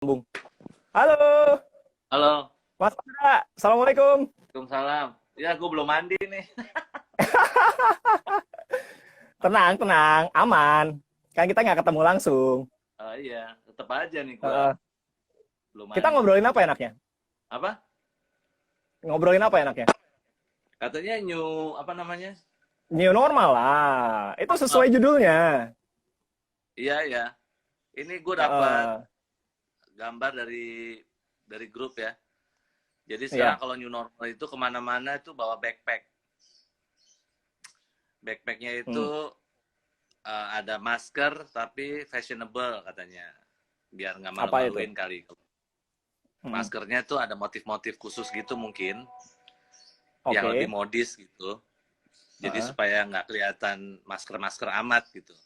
Sambung. Halo, Halo, Mas Indra. Assalamualaikum. Waalaikumsalam. Ya, gue belum mandi nih. Tenang, tenang, aman. Kan kita nggak ketemu langsung. Iya, tetap aja nih gue Heeh. belum Kita mandi. ngobrolin apa enaknya? Apa? Ngobrolin apa enaknya? Katanya new, apa namanya? New normal lah. Itu Normal. sesuai judulnya. Iya, ya. Ini gue dapat Heeh. gambar dari grup ya. Jadi sekarang Iya. kalau new normal itu kemana-mana itu bawa backpack. Backpacknya itu Hmm. ada masker tapi fashionable katanya. Biar nggak Apa itu? malu-maluin kali. Hmm. Maskernya tuh ada motif-motif khusus gitu mungkin. Yang lebih Oke. modis gitu. Jadi Heeh. supaya nggak kelihatan masker-masker amat gitu.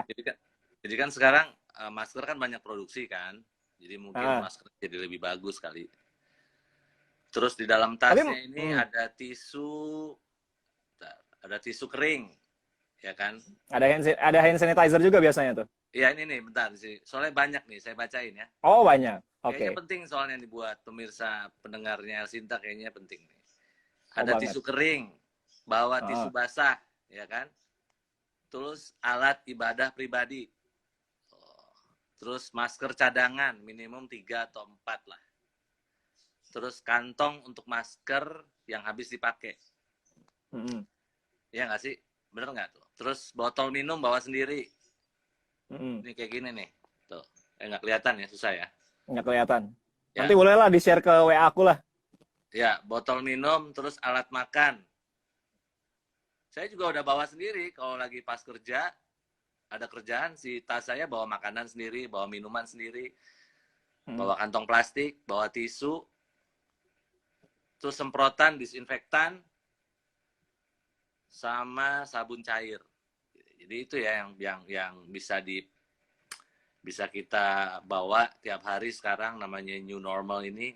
Jadi kan, jadi kan sekarang masker kan banyak produksi kan. Jadi mungkin Heeh. masker jadi lebih bagus kali. Terus di dalam Tapi tasnya ini ada tisu kering, ya kan? ada hand sanitizer juga biasanya tuh. Iya ini nih, bentar sih. Soalnya banyak nih, saya bacain ya. Oh, banyak. Kayaknya Oke. penting soalnya dibuat pemirsa pendengarnya Elsinta kayaknya penting nih. Oh, Ada banget. tisu kering, bawa tisu Heeh. basah, ya kan? Terus alat ibadah pribadi. Terus masker cadangan minimum 3 atau 4 lah. Terus kantong untuk masker yang habis dipakai. Mm-mm. Ya nggak sih? Bener nggak tuh? Terus botol minum bawa sendiri. Mm-mm. Ini kayak gini nih. Tuh. Nggak kelihatan ya, susah ya. Nggak kelihatan. Nanti Ya, bolehlah di-share ke WA aku lah. ya botol minum, terus alat makan. Saya juga udah bawa sendiri kalau lagi pas kerja, ada kerjaan, si tas saya bawa makanan sendiri, bawa minuman sendiri, Mm. bawa kantong plastik, bawa tisu, terus semprotan disinfektan, sama sabun cair. Jadi itu ya yang bisa kita bawa tiap hari sekarang namanya new normal ini,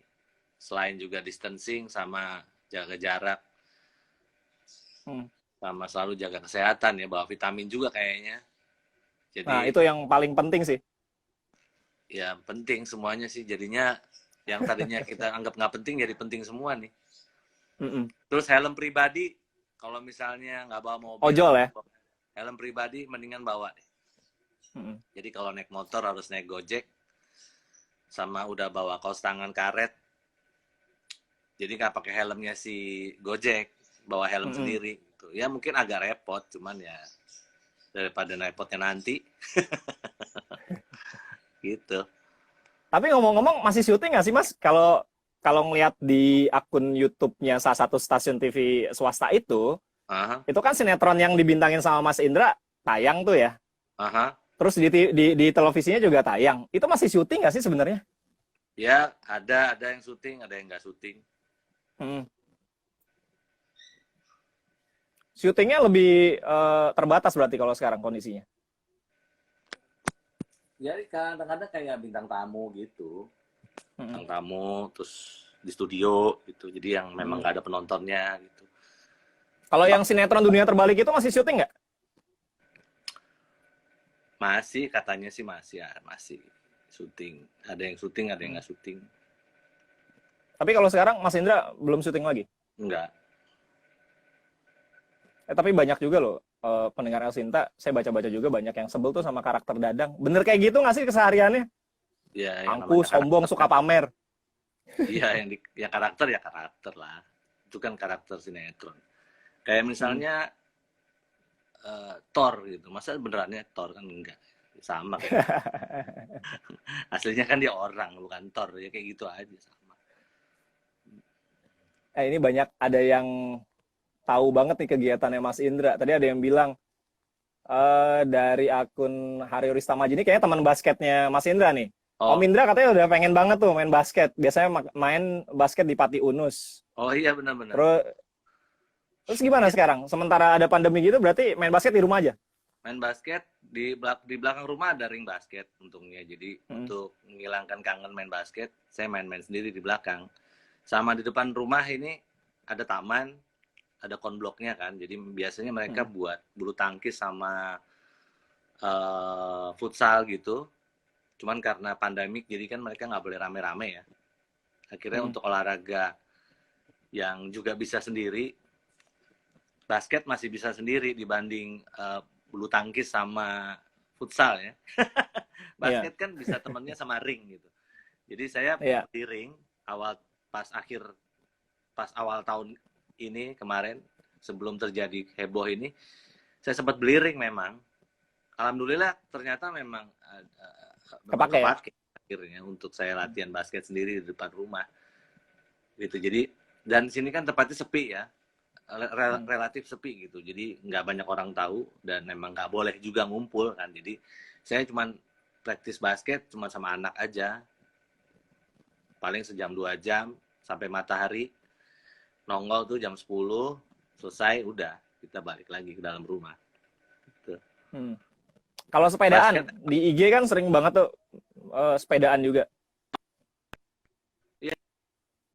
selain juga distancing sama jaga jarak Mm. sama selalu jaga kesehatan ya, bawa vitamin juga kayaknya. Nah, Jadi itu yang paling penting sih. ya penting semuanya sih, jadinya yang tadinya kita anggap nggak penting jadi penting semua nih. Mm-mm. Terus helm pribadi, kalau misalnya nggak bawa mobil, Ojol ya. helm pribadi mendingan bawa deh. Mm-mm. Jadi kalau naik motor harus naik Gojek, sama udah bawa kaos tangan karet, jadi nggak pakai helmnya si Gojek, bawa helm Mm-mm. sendiri gitu. Ya mungkin agak repot, cuman ya daripada repotnya nanti gitu. Tapi ngomong-ngomong masih syuting nggak sih Mas? Kalau kalau ngelihat di akun YouTube-nya salah satu stasiun TV swasta Aha, itu kan sinetron yang dibintangin sama Mas Indra tayang tuh ya. aha. Terus di televisinya juga tayang. Itu masih syuting nggak sih sebenarnya? Ya ada yang syuting, ada yang nggak syuting. Hmm. Syutingnya lebih terbatas berarti kalau sekarang kondisinya. Ya kadang-kadang kayak bintang tamu gitu, Hmm. bintang tamu terus di studio gitu. Jadi yang memang Hmm. nggak ada penontonnya gitu. Kalau Bak yang sinetron Dunia Terbalik itu masih syuting nggak? masih katanya sih masih ya, masih syuting. Ada yang syuting, ada yang Hmm. nggak syuting. Tapi kalau sekarang Mas Indra belum syuting lagi. Enggak. Tapi banyak juga loh pendengar El Sinta, saya baca-baca juga banyak yang sebel tuh sama karakter Dadang. Bener kayak gitu nggak sih kesehariannya? Ya yang Angkuh, namanya sombong, karakter suka kan. pamer. Iya ya karakter lah. Itu kan karakter sinetron. Kayak Hmm. misalnya Thor gitu. Masa benerannya Thor kan enggak. Sama kayak gitu. Aslinya kan dia orang bukan Thor ya, kayak gitu aja sama. Ini banyak ada yang tahu banget nih kegiatannya Mas Indra. Tadi ada yang bilang dari akun Hari Ristamaji ini kayaknya teman basketnya Mas Indra nih. Om Oh, Indra katanya udah pengen banget tuh main basket. Biasanya main basket di Pati Unus. oh iya benar-benar. Terus terus gimana Iya, sekarang? Sementara ada pandemi gitu berarti main basket di rumah aja. main basket di belakang rumah ada ring basket untungnya. Jadi Hmm. untuk menghilangkan kangen main basket, saya main-main sendiri di belakang. Sama di depan rumah ini ada taman, ada konbloknya kan. Jadi biasanya mereka Hmm. buat bulu tangkis sama futsal gitu. Cuman karena pandemik, jadi kan mereka nggak boleh rame-rame ya. Akhirnya Hmm. untuk olahraga yang juga bisa sendiri, basket masih bisa sendiri dibanding bulu tangkis sama futsal ya. Iya, Basket kan bisa temennya sama ring gitu. Jadi saya iya. di ring awal pas akhir pas awal tahun ini kemarin sebelum terjadi heboh ini, saya sempat beli ring memang. Alhamdulillah ternyata memang memang Kepake ya? kepake akhirnya untuk saya latihan basket sendiri di depan rumah gitu. Jadi dan sini kan tempatnya sepi ya, Hmm. relatif sepi gitu. Jadi nggak banyak orang tahu dan memang nggak boleh juga ngumpul kan. Jadi saya cuman praktis basket cuma sama anak aja, paling sejam 2 jam sampai matahari nongol tuh jam 10 selesai udah kita balik lagi ke dalam rumah. Gitu. Hmm. Kalau Basket sepedaan di IG kan sering banget tuh sepedaan juga. ya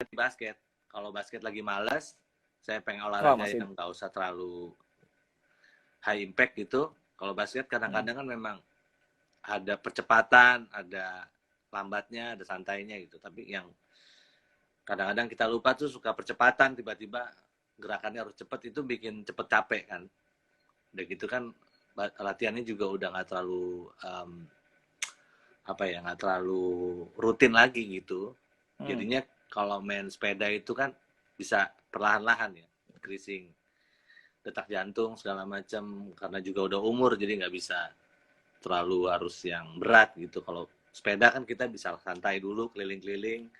di basket. Kalau basket lagi malas, saya pengen Wah, olahraga masih. yang nggak usah terlalu high impact gitu. Kalau basket Hmm. kadang-kadang kan memang ada percepatan, ada lambatnya, ada santainya gitu. Tapi yang kadang-kadang kita lupa tuh suka percepatan, tiba-tiba gerakannya harus cepet, itu bikin cepet capek kan. Udah gitu kan latihannya juga udah nggak terlalu apa ya, nggak terlalu rutin lagi gitu. Hmm. Jadinya kalau main sepeda itu kan bisa perlahan-lahan ya, increasing detak jantung segala macam, karena juga udah umur jadi nggak bisa terlalu harus yang berat gitu. Kalau sepeda kan kita bisa santai dulu keliling-keliling,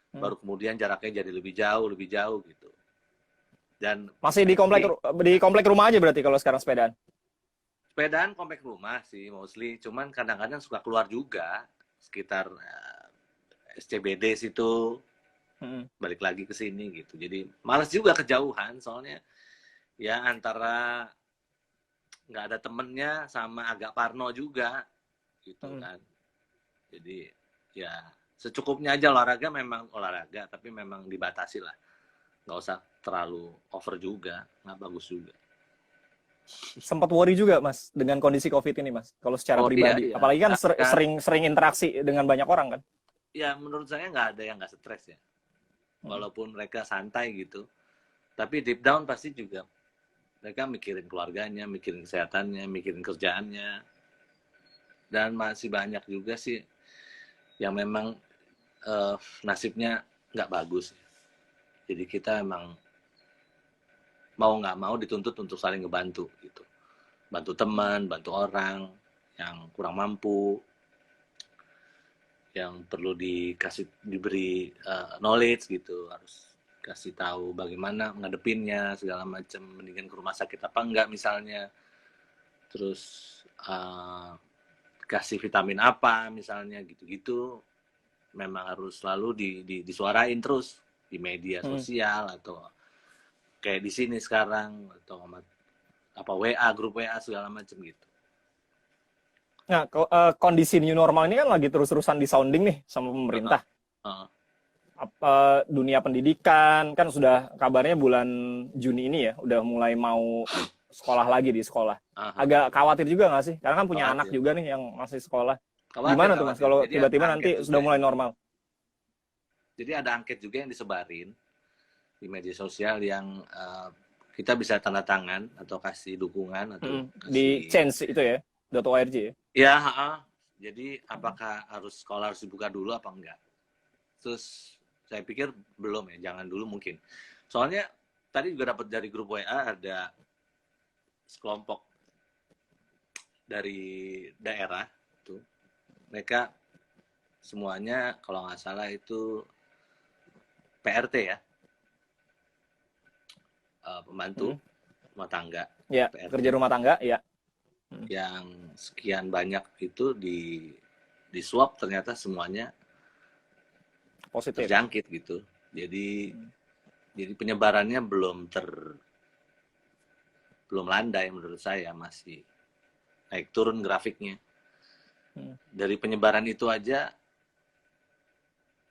Hmm. baru kemudian jaraknya jadi lebih jauh gitu. Dan Masih di komplek ini rumah aja berarti kalau sekarang sepedaan. sepedaan komplek rumah sih mostly, cuman kadang-kadang suka keluar juga sekitar SCBD situ, Hmm. balik lagi ke sini gitu. Jadi malas juga kejauhan, soalnya ya antara nggak ada temennya sama agak parno juga gitu Hmm. kan. Jadi ya secukupnya aja olahraga, memang olahraga tapi memang dibatasi lah, nggak usah terlalu over juga, nggak bagus juga. Sempat worry juga Mas dengan kondisi COVID ini Mas. Kalau secara Oh iya pribadi, iya, apalagi kan kan sering interaksi dengan banyak orang kan. ya menurut saya nggak ada yang nggak stres ya, Hmm. walaupun mereka santai gitu, tapi deep down pasti juga mereka mikirin keluarganya, mikirin kesehatannya, mikirin kerjaannya. Dan masih banyak juga sih yang memang nasibnya nggak bagus. Jadi kita emang mau nggak mau dituntut untuk saling ngebantu gitu. Bantu teman, bantu orang yang kurang mampu, yang perlu diberi knowledge gitu, harus kasih tahu bagaimana ngadepinnya segala macam, mendingan ke rumah sakit apa enggak misalnya, terus kasih vitamin apa misalnya gitu-gitu, memang harus selalu disuarain terus di media Hmm. sosial atau kayak di sini sekarang, atau apa WA, grup WA segala macam gitu. Nah, kondisi new normal ini kan lagi terus-terusan disounding nih sama Uh, pemerintah. uh, Dunia pendidikan kan sudah kabarnya bulan Juni ini ya udah mulai mau sekolah lagi di sekolah. Agak khawatir juga nggak sih? Karena kan punya anak khawatir, juga nih yang masih sekolah. khawatir, Gimana tuh Mas khawatir. kalau Jadi ada tiba-tiba angket nanti juga sudah mulai ini. normal? Jadi ada angket juga yang disebarin di media sosial yang kita bisa tanda tangan atau kasih dukungan atau Di kasih change itu ya, .org ya. ya. Jadi apakah sekolah harus dibuka dulu apa enggak? Terus saya pikir belum ya, jangan dulu mungkin. Soalnya tadi juga dapat dari grup WA, ada sekelompok dari daerah tuh, mereka semuanya kalau nggak salah itu PRT ya, pembantu Hmm. rumah tangga, Ya, PRT, kerja rumah tangga ya. yang sekian banyak itu di swab ternyata semuanya Positif. terjangkit gitu. Jadi penyebarannya belum landai menurut saya, masih naik turun grafiknya. Dari penyebaran itu aja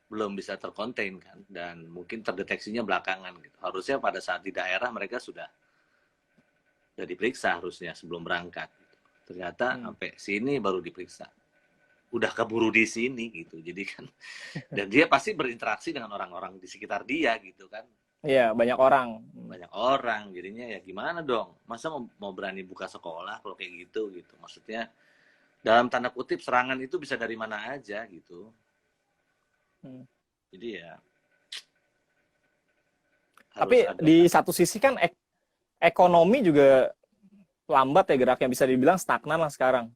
belum bisa terkonten kan, dan mungkin terdeteksinya belakangan gitu. Harusnya pada saat di daerah mereka sudah diperiksa harusnya sebelum berangkat. Ternyata sampai sini baru diperiksa. udah keburu di sini gitu. Jadi kan dan dia pasti berinteraksi dengan orang-orang di sekitar dia gitu kan. Iya, banyak orang. Banyak orang, jadinya ya gimana dong? Masa mau berani buka sekolah kalau kayak gitu gitu. Maksudnya dalam tanda kutip serangan itu bisa dari mana aja gitu. Jadi ya harus Tapi ada. di satu sisi kan ekonomi juga lambat ya geraknya, bisa dibilang stagnan lah sekarang.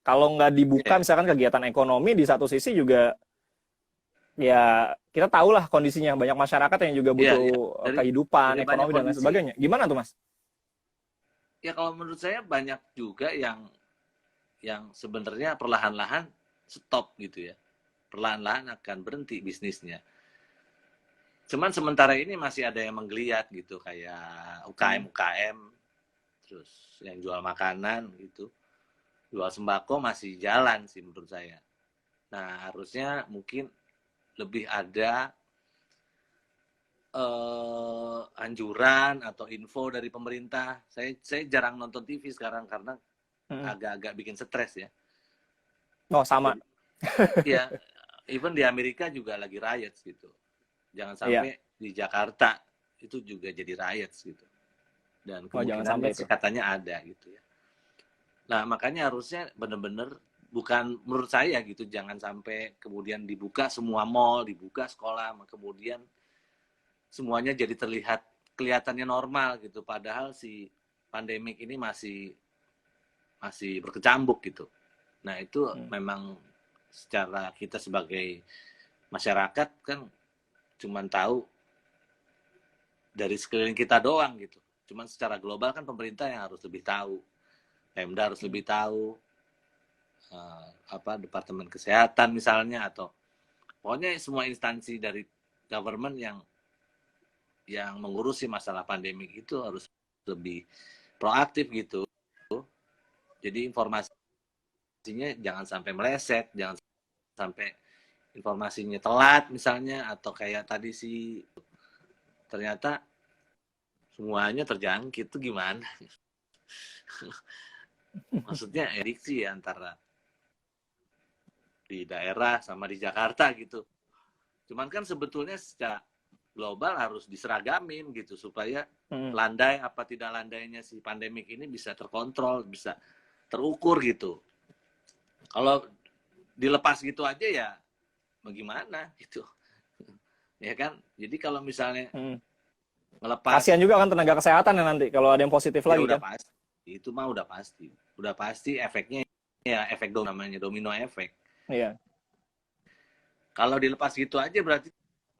Kalau nggak dibuka Ya, misalkan kegiatan ekonomi, di satu sisi juga ya kita tahu lah kondisinya, banyak masyarakat yang juga ya, butuh ya. kehidupan, Dari banyak ekonomi dan lain kondisi. sebagainya. Gimana tuh Mas? Ya kalau menurut saya banyak juga yang sebenarnya perlahan-lahan stop gitu ya. Perlahan-lahan akan berhenti bisnisnya. Cuman sementara ini masih ada yang menggeliat gitu, kayak UKM-UKM, terus yang jual makanan gitu. Jual sembako masih jalan sih menurut saya. Nah, harusnya mungkin lebih ada anjuran atau info dari pemerintah. Saya jarang nonton TV sekarang karena agak-agak bikin stres ya. Oh, sama. Jadi, ya, even di Amerika juga lagi riots gitu. Jangan Iya. sampai di Jakarta itu juga jadi riots gitu. Dan Jangan sampai kemungkinannya itu. sih katanya ada gitu ya. Nah, makanya harusnya benar-benar bukan menurut saya gitu, jangan sampai kemudian dibuka semua mall, dibuka sekolah, kemudian semuanya jadi terlihat kelihatannya normal gitu, padahal si pandemik ini masih berkecambuk gitu. Nah, itu memang secara kita sebagai masyarakat kan cuman tahu dari sekeliling kita doang gitu. Cuman secara global kan pemerintah yang harus lebih tahu. Pemda harus lebih tahu, Departemen Kesehatan misalnya, atau pokoknya semua instansi dari government yang mengurusi masalah pandemik itu harus lebih proaktif gitu. Jadi informasinya jangan sampai meleset, jangan sampai informasinya telat misalnya, atau kayak tadi sih ternyata semuanya terjangkit, itu gimana? Maksudnya ediksi ya antara di daerah sama di Jakarta gitu. Cuman kan sebetulnya secara global harus diseragamin gitu supaya landai apa tidak landainya si pandemik ini bisa terkontrol, bisa terukur gitu. Kalau dilepas gitu aja ya bagaimana gitu. Ya kan? Jadi kalau misalnya ngelepas, kasihan juga kan tenaga kesehatan ya nanti kalau ada yang positif ya lagi udah kan. pasti. Itu mah udah pasti. Udah pasti efeknya ya efek namanya domino efek. Iya. Kalau dilepas gitu aja berarti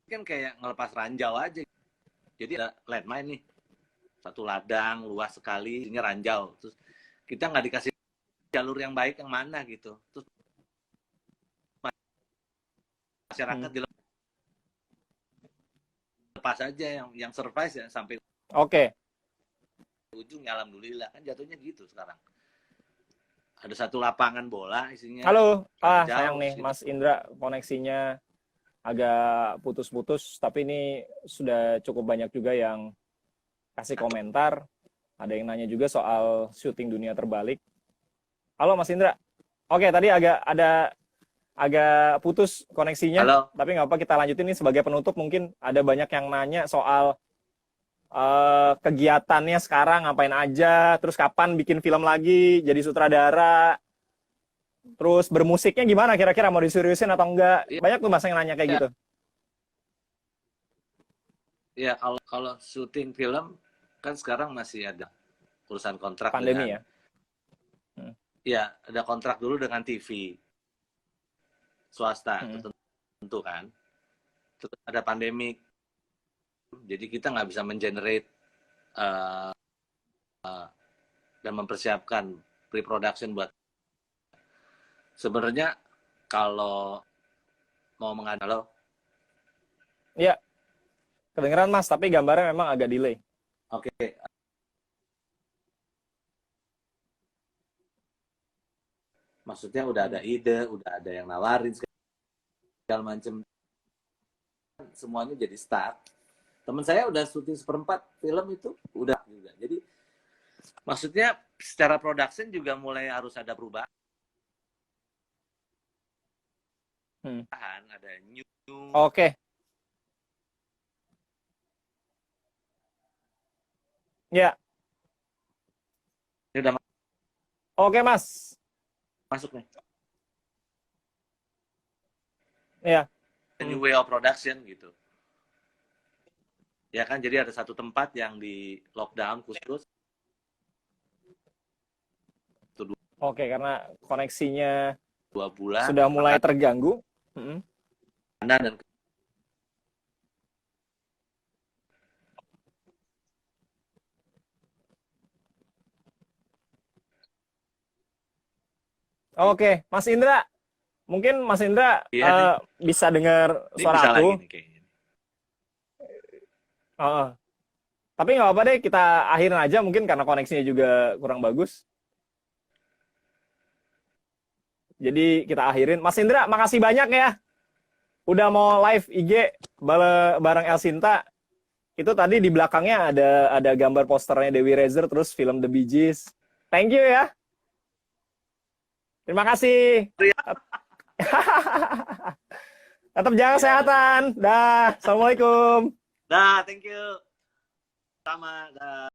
kan kayak ngelepas ranjau aja. Jadi ada landmine nih, satu ladang luas sekali, ini ranjau. Terus kita nggak dikasih jalur yang baik yang mana gitu. Terus masyarakat dilepas aja yang survive ya sampai ujung ya alhamdulillah, kan jatuhnya gitu sekarang. Ada satu lapangan bola isinya. Halo, ranjau, sayang nih gitu. Mas Indra koneksinya agak putus-putus, tapi ini sudah cukup banyak juga yang kasih komentar. Ada yang nanya juga soal syuting Dunia Terbalik. Halo Mas Indra. Oke, tadi agak putus koneksinya. Halo. Tapi nggak apa, kita lanjutin nih sebagai penutup. Mungkin ada banyak yang nanya soal kegiatannya sekarang ngapain aja, terus kapan bikin film lagi, jadi sutradara, terus bermusiknya gimana kira-kira, mau diseriusin atau enggak. Banyak tuh Mas yang nanya kayak gitu. Ya, kalau syuting film kan sekarang masih ada urusan kontrak pandemi dengan, ya. Ya, ada kontrak dulu dengan TV swasta tentu kan. Terus ada pandemik, jadi kita nggak bisa mengenerate dan mempersiapkan pre-production buat. Sebenarnya kalau mau mengandalkan, Iya, kedengeran Mas, tapi gambarnya memang agak delay. Oke. Maksudnya udah ada ide, udah ada yang nawarin segala macam, semuanya jadi start. Teman saya udah syuting 1/4 film itu udah juga. Jadi maksudnya secara production juga mulai harus ada perubahan. Hmm. ada new. Oke. Ya. Ini udah Oke, Mas. masuk nih. Ya. New way of production gitu. Ya kan, jadi ada satu tempat yang di lockdown khusus. Oke, karena koneksinya 2 bulan. sudah mulai terganggu. Dan Oke, Mas Indra. Mungkin Mas Indra iya, bisa dengar ini suara bisa aku. lagi nih kayaknya. Tapi nggak apa-apa deh, kita akhirin aja mungkin karena koneksinya juga kurang bagus. Jadi kita akhirin. Mas Indra, makasih banyak ya. Udah mau live IG bareng El Sinta. Itu tadi di belakangnya ada gambar posternya Dewi Rezer terus film The Bee Gees. Thank you ya. Terima kasih. Tetap jaga kesehatan. Dah. Assalamualaikum. Dah, thank you. Sama, dah.